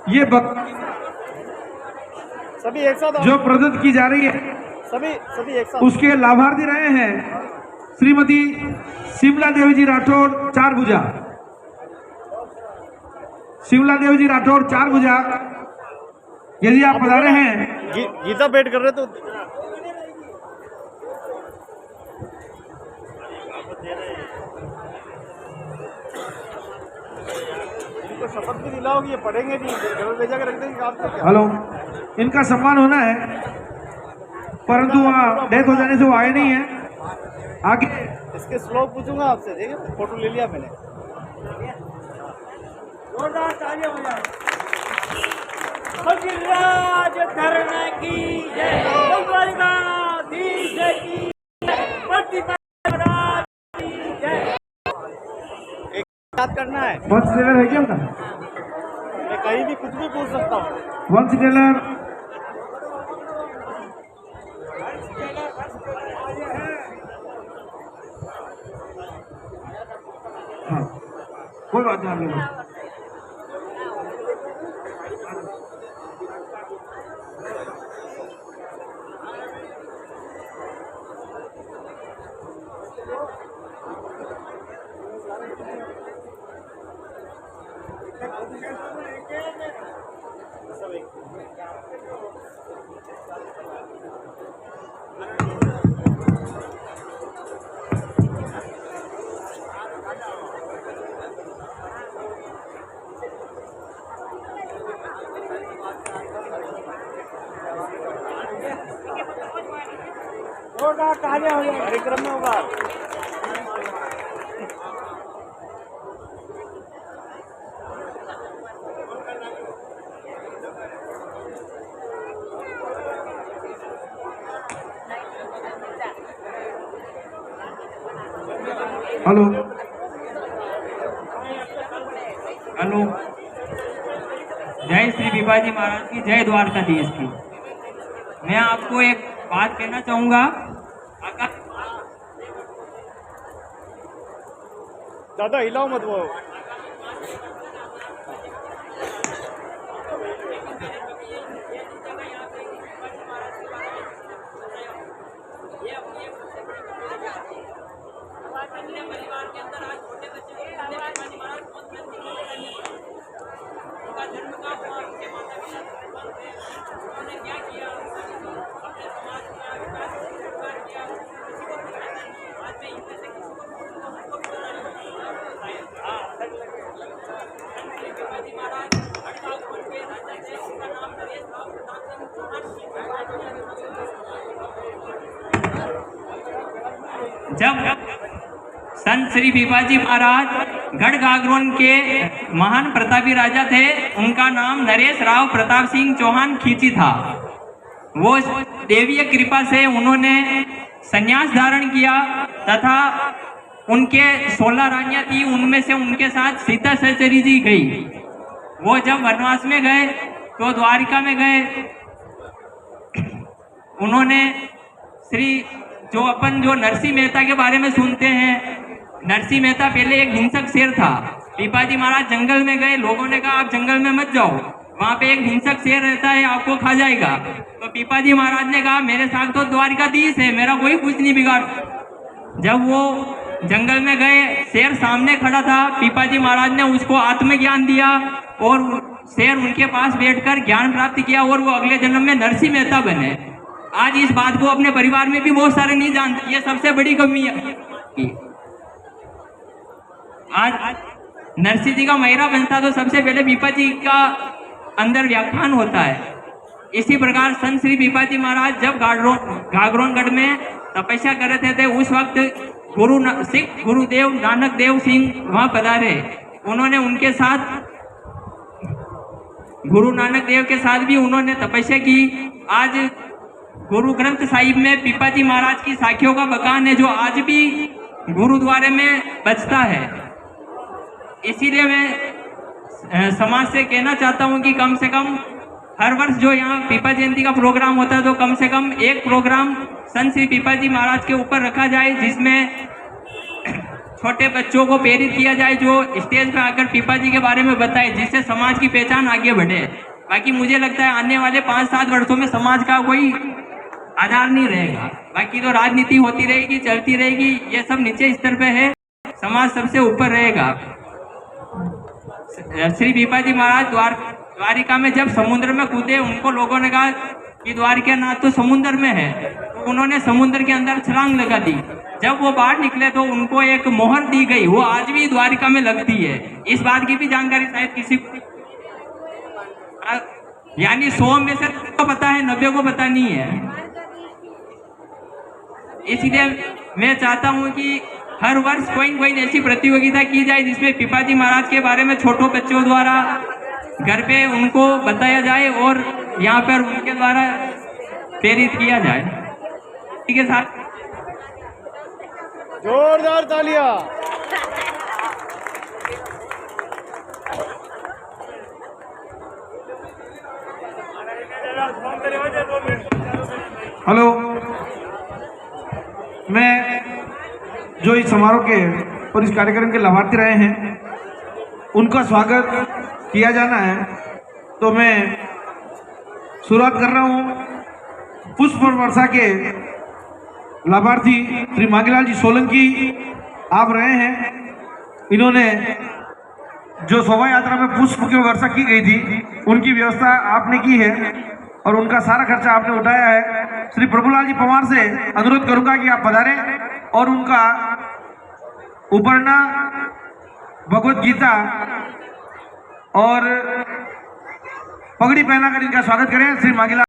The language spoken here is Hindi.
ये सभी एक साथ जो प्रदत्त की जा रही है सभी एक साथ उसके लाभार्थी रहे हैं श्रीमती शिमला देवी जी राठौर चारभुजा। शिमला देवी जी राठौर चारभुजा, यदि आप पधारे हैं। गीता वेट कर रहे तो इनको शपथ भी दिलाओगे, ये पढ़ेंगे नहीं, घर में भेजा के रख देंगे काम क्या। हेलो, इनका सम्मान होना है, परंतु वहाँ डेथ हो जाने से वो आए नहीं है। आगे इसके श्लोक पूछूंगा आपसे, देखिए फोटो ले लिया मैंने। जोरदार तालियां हो जाए। राज धरने की जय, की जय। एक बात करना है, वंश टेलर है क्या उनका? मैं कहीं भी कुछ भी पूछ सकता हूँ। वंश टेलर हाँ, कोई बात नहीं। कार्यक्रम में होगा। हेलो हेलो, जय श्री भिवाजी महाराज की, जय द्वारकाधीश की। मैं आपको एक बात कहना चाहूंगा। दादा हिलाओ मत वो। जब संत श्री भिवाजी महाराज गढ़ गागरोन के महान प्रतापी राजा थे, उनका नाम नरेश राव प्रताप सिंह चौहान खींची था। वो देवीय कृपा से उन्होंने संन्यास धारण किया तथा उनके 16 रानियां थी, उनमें से उनके साथ सीता सहचरी जी गई। वो जब वनवास में गए तो द्वारिका में गए, उन्होंने श्री जो नरसिंह मेहता के बारे में सुनते हैं। नरसिंह मेहता पहले एक हिंसक शेर था। भिवाजी महाराज जंगल में गए, लोगों ने कहा आप जंगल में मत जाओ, वहां पे एक हिंसक शेर रहता है, आपको खा जाएगा। तो भिवाजी महाराज ने कहा मेरे साथ तो द्वारिकाधीश है, मेरा कोई कुछ नहीं बिगाड़। जब वो जंगल में गए, शेर सामने खड़ा था, भिवाजी महाराज ने उसको आत्मज्ञान दिया और शेर उनके पास बैठकर ज्ञान प्राप्त किया और वो अगले जन्म में नरसिंह मेहता बने। आज इस बात को अपने परिवार में भी बहुत सारे नहीं जानते, ये सबसे बड़ी कमी है। आज नरसिंह जी का महिरा बनता तो सबसे पहले भिवाजी का अंदर व्याख्यान होता है। इसी प्रकार संत श्री भिवाजी महाराज जब गागरोनगढ़ में तपस्या कर रहे थे, उस वक्त सिख गुरुदेव नानक देव सिंह वहां पधारे। उन्होंने उनके साथ, गुरु नानक देव के साथ भी उन्होंने तपस्या की। आज गुरु ग्रंथ साहिब में भिवाजी महाराज की साखियों का बखान है, जो आज भी गुरुद्वारे में बचता है। इसीलिए मैं समाज से कहना चाहता हूं कि कम से कम हर वर्ष जो यहाँ पीपा जयंती का प्रोग्राम होता है, तो कम से कम एक प्रोग्राम संत श्री भिवाजी महाराज के ऊपर रखा जाए, जिसमें छोटे बच्चों को प्रेरित किया जाए जो स्टेज पे आकर पीपा जी के बारे में बताए, जिससे समाज की पहचान आगे बढ़े। बाकी मुझे लगता है आने वाले 5-7 वर्षों में समाज का कोई आधार नहीं रहेगा। बाकी तो राजनीति होती रहेगी, चलती रहेगी, ये सब नीचे स्तर पे है, समाज सबसे ऊपर रहेगा। श्री पीपा जी महाराज द्वारिका में जब समुद्र में कूदे, उनको लोगों ने कहा कि द्वारिकानाथ तो समुद्र में है, तो उन्होंने समुद्र के अंदर छलांग लगा दी। जब वो बाहर निकले तो उनको एक मोहर दी गई, वो आज भी द्वारिका में लगती है। इस बात की भी जानकारी शायद किसी को, यानी 100 में से तो पता है, 90 को पता नहीं है। इसलिए मैं चाहता हूं कि हर वर्ष कोई न कोई ऐसी प्रतियोगिता की जाए जिसमें पीपा जी महाराज के बारे में छोटों बच्चों द्वारा घर पे उनको बताया जाए और यहाँ पर उनके द्वारा प्रेरित किया जाए। ठीक है साहब, जोरदार तालियां। हेलो, मैं जो इस समारोह के और इस कार्यक्रम के लाभार्थी रहे हैं उनका स्वागत किया जाना है, तो मैं शुरुआत कर रहा हूँ। पुष्प वर्षा के लाभार्थी श्री मांगीलाल जी सोलंकी आप रहे हैं। इन्होंने जो शोभा यात्रा में पुष्प की वर्षा की गई थी उनकी व्यवस्था आपने की है और उनका सारा खर्चा आपने उठाया है। श्री प्रभुलाल जी पवार से अनुरोध करूंगा कि आप पधारें और उनका उपरना, भगवत गीता और पगड़ी पहनाकर इनका स्वागत करें। श्री मांगीलाल